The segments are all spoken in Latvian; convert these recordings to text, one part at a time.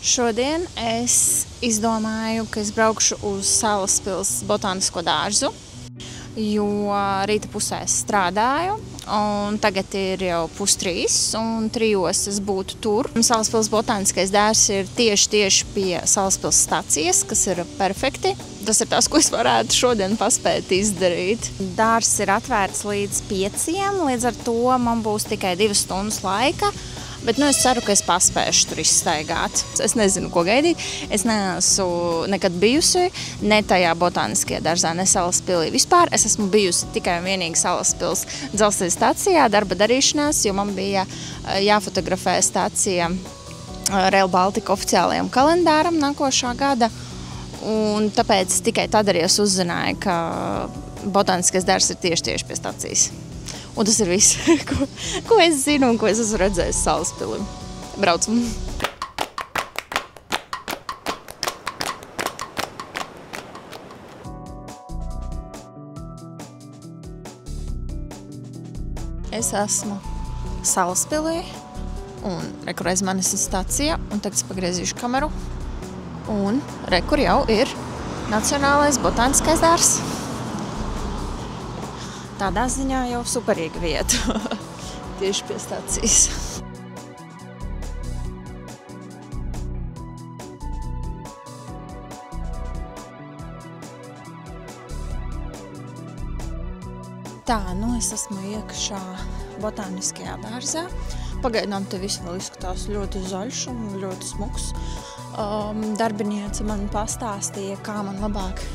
Šodien es izdomāju, ka es braukšu uz Salaspils botānisko dārzu, jo rīta pusē es strādāju, un tagad ir jau 2:30, un 3:00 es būtu tur. Salaspils botāniskais dārzs ir tieši pie Salaspils stacijas, kas ir perfekti. Tas ir tas, ko es varētu šodien paspēt izdarīt. Dārzs ir atvērts līdz 5:00, līdz ar to man būs tikai 2 stundas laika. Bet es ceru, ka es paspēšu tur izstaigāt. Es nezinu, ko gaidīt. Es neesmu nekad bijusi ne tajā botāniskajā dārzā, ne Salaspilī. Vispār es esmu bijusi tikai un vienīgi Salaspils dzelzceļa stacijā darba darīšanās, jo man bija jāfotografē stacija Rail Baltica oficiālajam kalendāram nākošā gada. Un tāpēc tikai tad arī es uzzināju, ka botāniskais dārzs ir tieši pie stacijas. Un tas ir viss, ko es zinu un ko es esmu redzējis Salaspilī. Braucam! Es esmu Salaspilī, un kur aiz manis ir stacija, un tagad es pagriezīšu kameru. Un kur jau ir Nacionālais botāniskais dārzs. Tādā ziņā jau superīga vieta, tieši pie stacijas. Tā, es esmu iekšā botāniskajā dārzā. Pagaidām te viss vēl izskatās ļoti zaļš un ļoti smuks. Darbiniece man pastāstīja, kā man labāk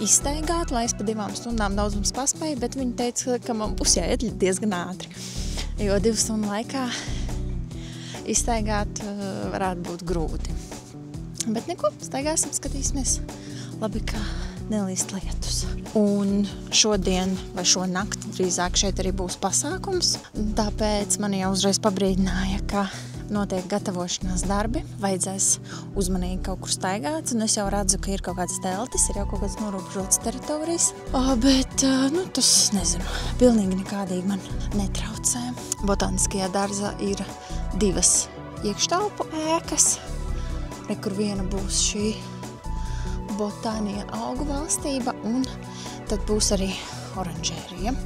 izstaigāt, lai es pa 2 stundām daudzums paspēju, bet viņa teica, ka man būs jāiet diezgan ātri, jo 2 stundu laikā izstaigāt varētu būt grūti. Bet neko, staigāsim, skatīsimies. Labi, ka nelīst lietus. Un šodien vai šonakt drīzāk šeit arī būs pasākums, tāpēc man jau uzreiz pabrīdināja, ka notiek gatavošanās darbi, vajadzēs uzmanīgi kaut kur staigāt, un es jau redzu, ka ir kaut kādas teltis, ir jau kaut kādas norobežotas teritorijas, bet, tas, nezinu, pilnīgi nekādīgi man netraucē. Botāniskajā dārzā ir 2 iekštelpu ēkas, kur viena būs šī botānija augu valstība, un tad būs arī oranžērija.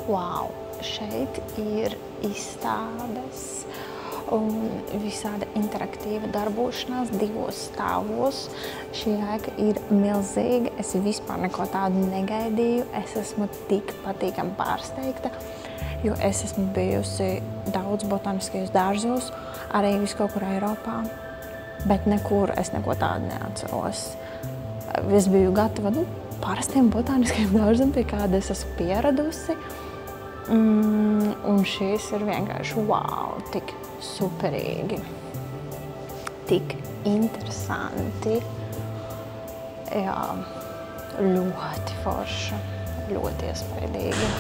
Wow! Šeit ir izstādes un visāda interaktīva darbošanās 2 stāvos. Šī ēka ir milzīga. Es vispār neko tādu negaidīju. Es esmu tik patīkami pārsteigta, jo es esmu bijusi daudz botāniskajos dārzos, arī viskaut kur Eiropā, bet nekur es neko tādu neatceros. Es biju gatava parastiem botāniskajiem dārzam, pie kāda es esmu pieradusi. Un šis ir vienkārši wow, tik superīgi, tik interesanti. Jā, ļoti forša, ļoti iespaidīgi.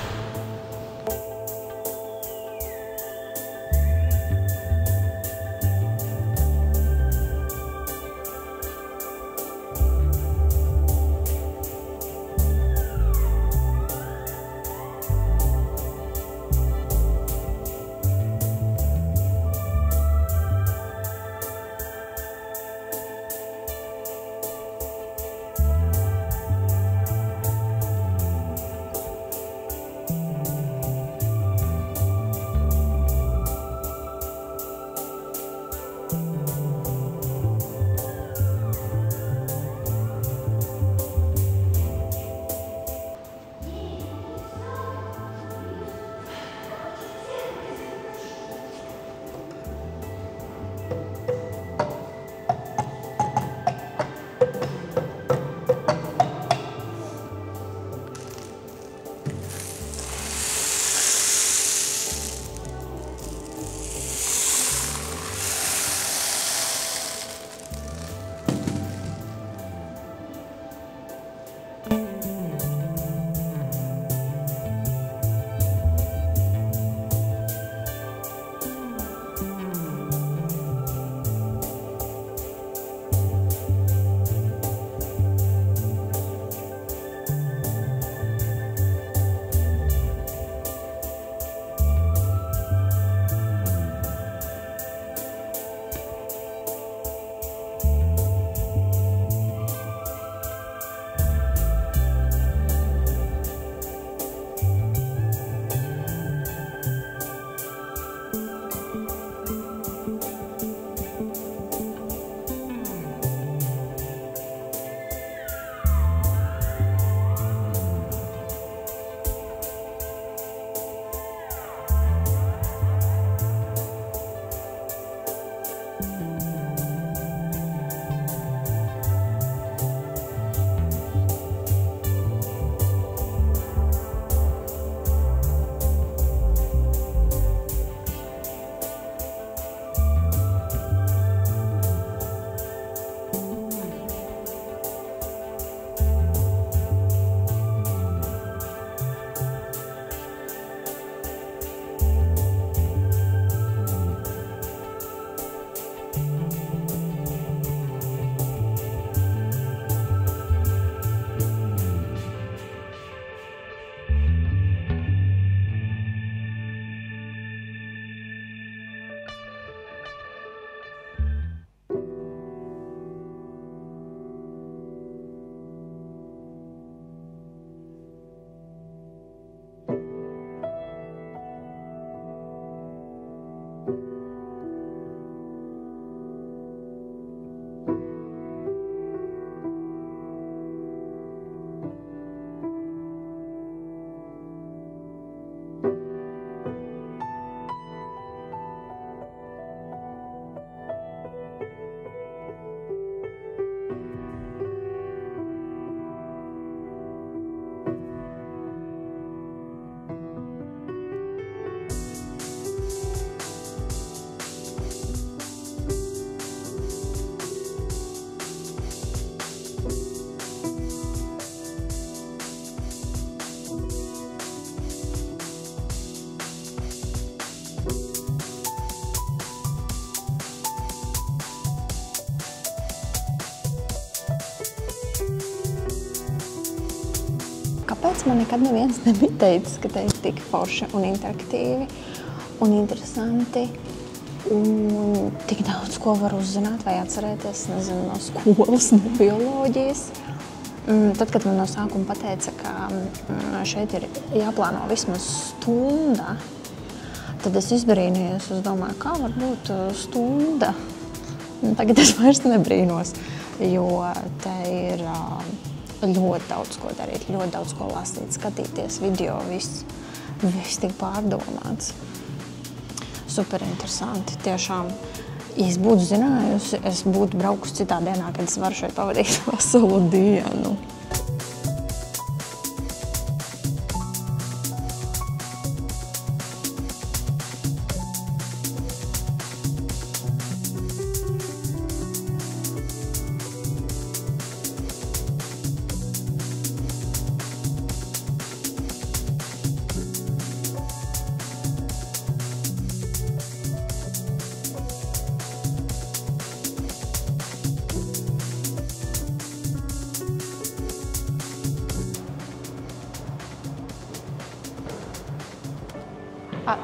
Kāpēc man nekad neviens nebija teicis, ka te ir tik forši un interaktīvi un interesanti un tik daudz ko var uzzināt vai atcerēties, nezinu, no skolas, no bioloģijas. Tad, kad man no sākuma pateica, ka šeit ir jāplāno vismaz stunda, tad es izbrīnījos. Es domāju, kā var būt stunda. Tagad es vairs nebrīnos, jo te ir ļoti daudz ko darīt, ļoti daudz ko lasīt, skatīties video, viss tik pārdomāts. Super interesanti, tiešām. Ja es būtu zinājusi, es būtu braukusi citā dienā, kad es varu šeit pavadīt veselu dienu.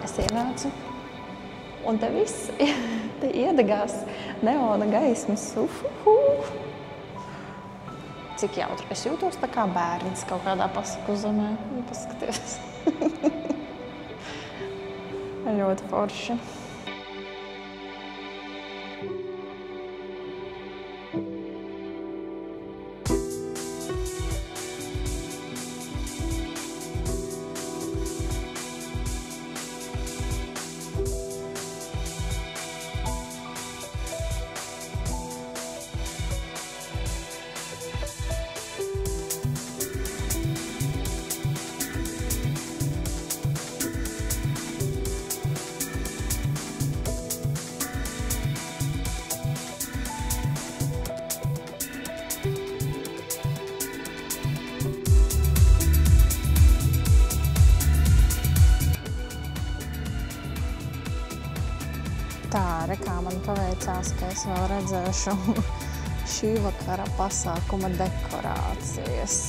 Es ienācu, un te viss te iedegās neona gaismas. Cik jautri. Es jūtos tā kā bērns kaut kādā pasaku zemē. Paskaties. Ļoti forši. Tā, kā man paveicās, ka es vēl redzēšu šī vakara pasākuma dekorācijas.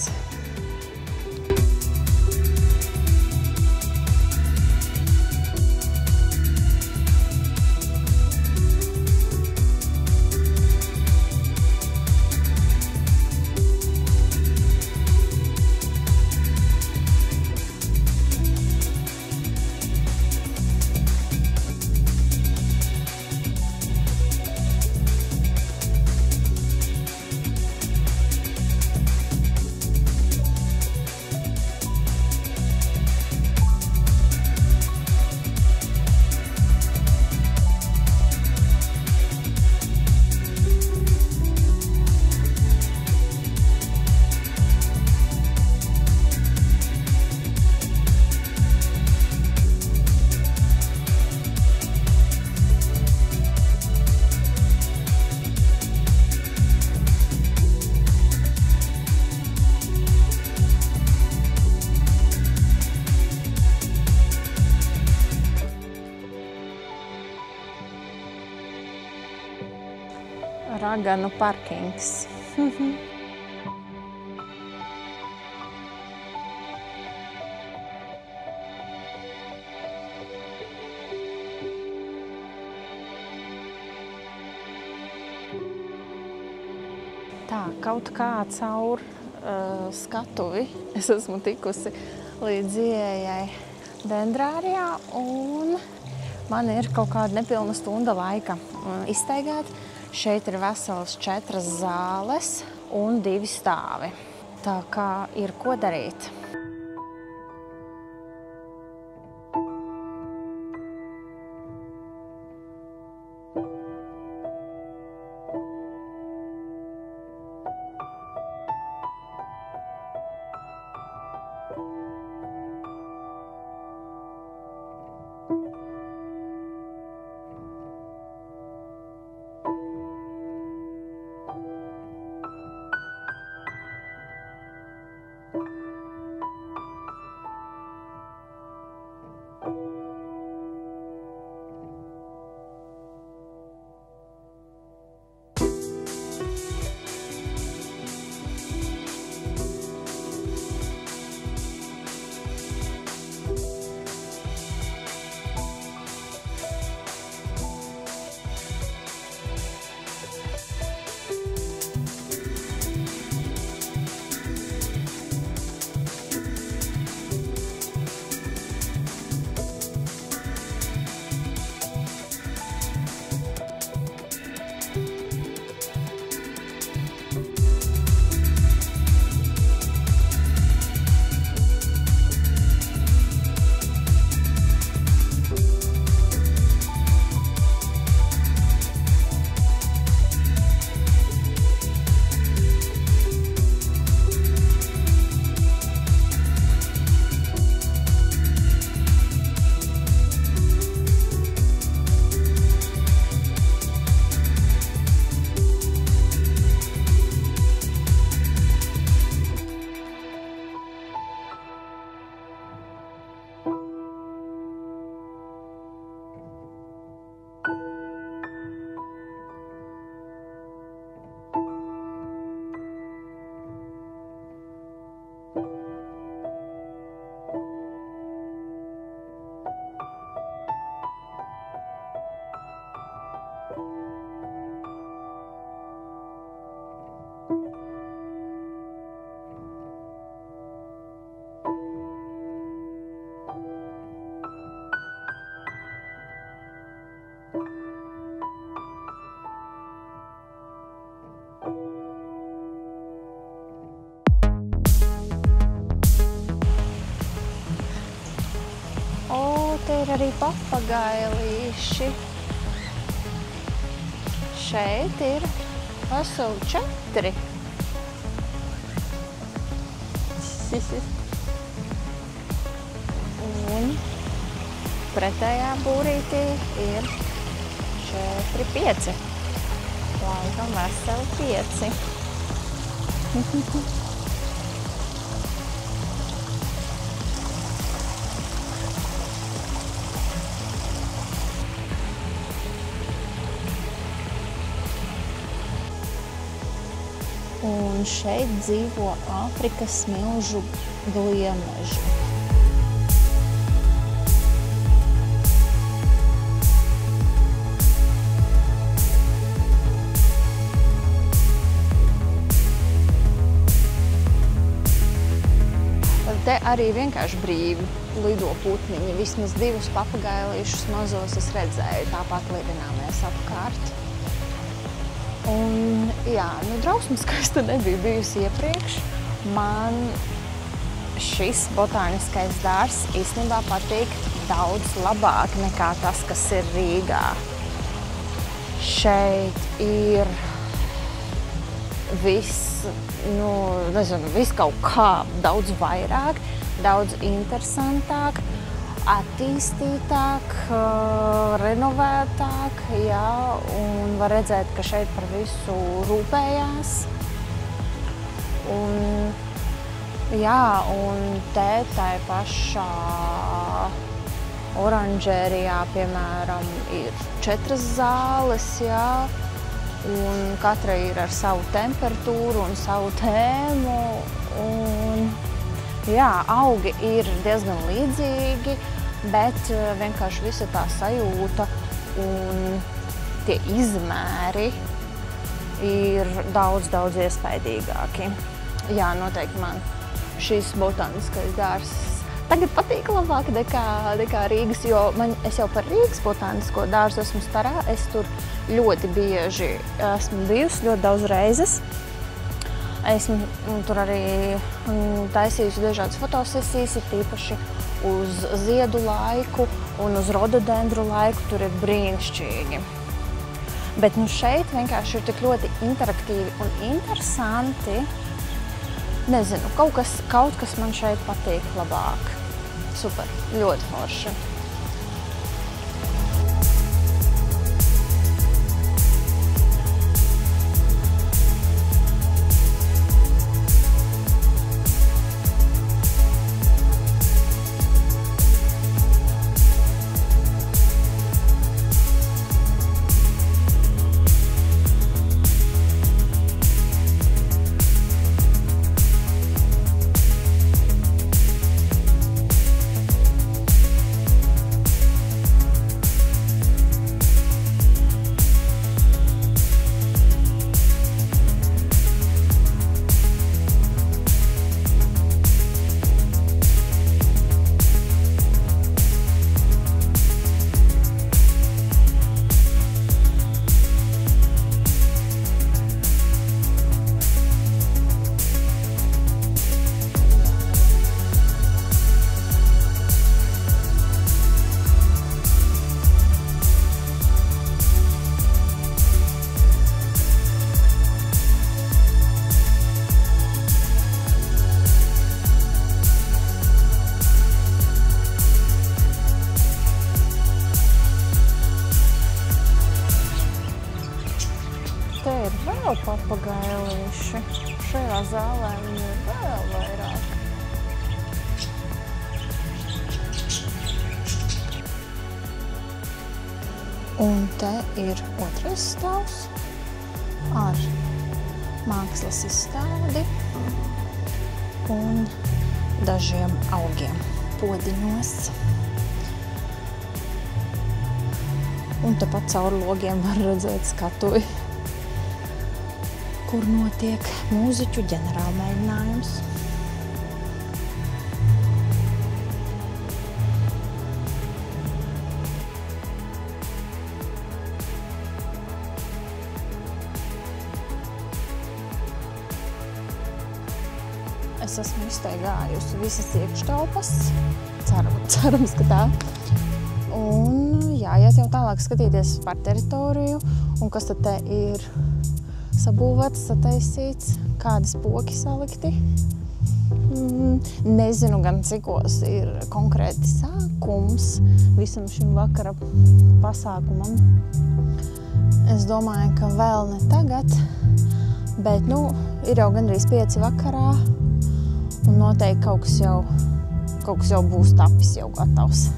Raganu parkings. Tā, kaut kā caur skatuvi es esmu tikusi līdz ieejai dendrārijā, un man ir kaut kāda nepilna stunda laika izstaigāt. Šeit ir veselas 4 zāles un 2 stāvi. Tā kā ir ko darīt. te ir arī papagailīši. Šeit ir veseli 4. Un pretējā būrītī ir 4, 5. Laikam veseli 5. Un šeit dzīvo Āfrikas smilžu gliemeži. Te arī vienkārši brīvi lido putniņi. Vismaz 2 papagailīšus mazos es redzēju, tāpat lidināmies apkārt. Un, jā, drausmas, ka es te nebiju bijusi iepriekš. Man šis botāniskais dārzs īstenībā patīk daudz labāk nekā tas, kas ir Rīgā. Šeit ir viss, viss kaut kā daudz vairāk, daudz interesantāk, attīstītāk, renovētāk, jā, un var redzēt, ka šeit par visu rūpējās. Un, jā, un te tai pašā oranžērijā, piemēram, ir 4 zāles, jā, un katra ir ar savu temperatūru un savu tēmu. Un, jā, augi ir diezgan līdzīgi, bet vienkārši visa tā sajūta un tie izmēri ir daudz, daudz iespaidīgāki. Jā, noteikti man šis botāniskais dārzs tagad patīk labāk nekā Rīgas, jo es jau par Rīgas botānisko dārzu esmu starā. Es tur ļoti bieži esmu bijusi, ļoti daudz reizes. Esmu tur arī taisījusi dažādas fotosesijas, ir tīpaši uz ziedu laiku un uz rododendru laiku. Tur ir brīnišķīgi. Bet šeit vienkārši ir tik ļoti interaktīvi un interesanti. Nezinu, kaut kas man šeit patīk labāk. Super, ļoti forši. Papagailīši. Šajā zālē viņi ir vēl vairāk. Un te ir otrais stāvs ar mākslas izstādi un dažiem augiem podiņos. Un tepat caur logiem var redzēt skatuvi, kur notiek mūziķu ģenerālmēģinājums. Es esmu izstaigājusi visas iekštelpas, cerams, ka tā. Un, jā, ja jau tālāk skatīties par teritoriju un kas tad te ir sabūvēts, sataisīts, kādas poki salikti. Nezinu gan cikos ir konkrēti sākums visam šim vakara pasākumam. Es domāju, ka vēl ne tagad, bet ir jau gandrīz 5 vakarā un noteikti kaut kas jau būs tapis, jau gatavs.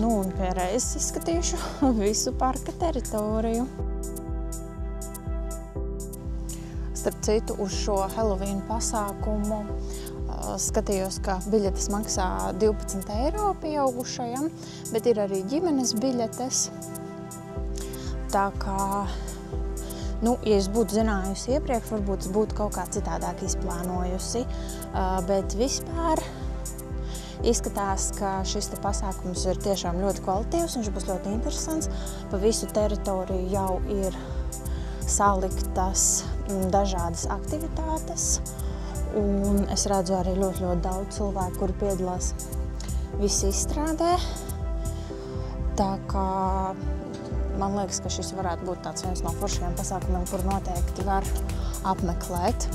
Un pie reizes izskatīšu visu parka teritoriju. Starp citu, uz šo Halloween pasākumu skatījos, ka biļetes maksā 12 eiro pieaugušajam, bet ir arī ģimenes biļetes. Tā kā, ja es būtu zinājusi iepriekš, varbūt es būtu kaut kā citādāk izplānojusi, bet vispār izskatās, ka šis pasākums ir tiešām ļoti kvalitīvs, viņš būs ļoti interesants. Pa visu teritoriju jau ir saliktas dažādas aktivitātes, un es redzu arī ļoti daudz cilvēku, kuri piedalās visu izstrādē. Tā kā man liekas, ka šis varētu būt tāds viens no foršajiem pasākumiem, kur noteikti var apmeklēt.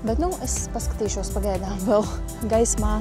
Bet es paskatīšos pagaidām vēl gaismā.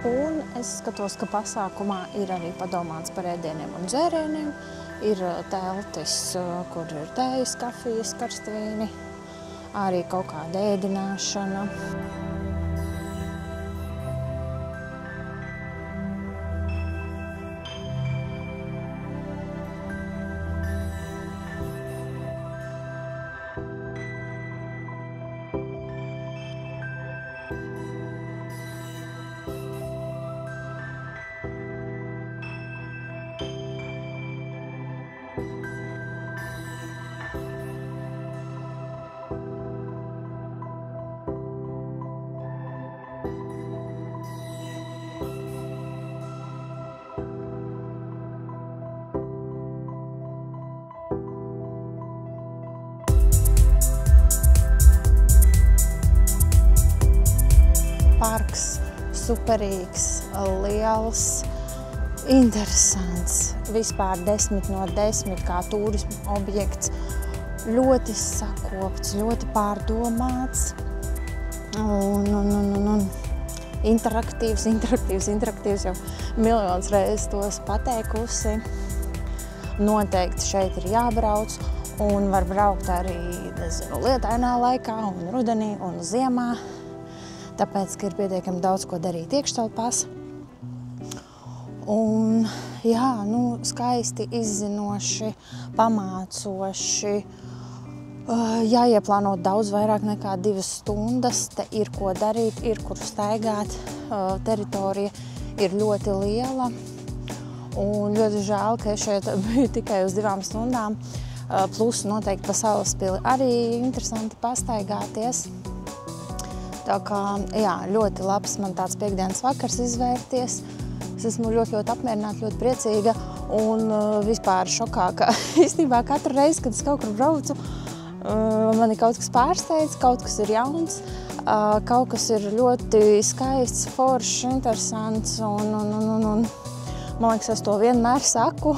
Un es skatos, ka pasākumā ir arī padomāts par ēdieniem un dzērieniem. Ir teltis, kur ir tējas, kafijas, karstvīni, arī kaut kāda ēdināšana. Parks superīgs, liels, interesants, vispār 10 no 10 kā turisma objekts, ļoti sakopts, ļoti pārdomāts un interaktīvs, jau miljonus reizes tos pateikusi. Noteikti šeit ir jābrauc un var braukt arī, lietainā laikā un rudenī un ziemā. Tāpēc, ka ir pietiekami daudz ko darīt iekštelpās. Un, jā, skaisti, izzinoši, pamācoši. Jāieplāno daudz vairāk nekā 2 stundas. Te ir ko darīt, ir kur staigāt. Teritorija ir ļoti liela. Un ļoti žēl, ka es šeit biju tikai uz 2 stundām. Plus noteikti pa Salaspili arī interesanti pastaigāties. Tā kā, jā, ļoti labs man tāds piektdienas vakars izvērties. Es esmu ļoti apmierināta, ļoti priecīga un vispār šokā, ka īstenībā katru reizi, kad es kaut kur braucu, mani kaut kas pārsteidz, kaut kas ir jauns, kaut kas ir ļoti skaists, foršs, interesants un man liekas, es to vienmēr saku,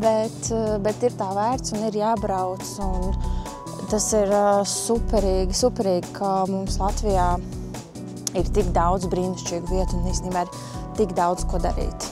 bet ir tā vērts un ir jābrauc un tas ir superīgi, ka mums Latvijā ir tik daudz brīnišķīgu vietu un īstenībā ir tik daudz ko darīt.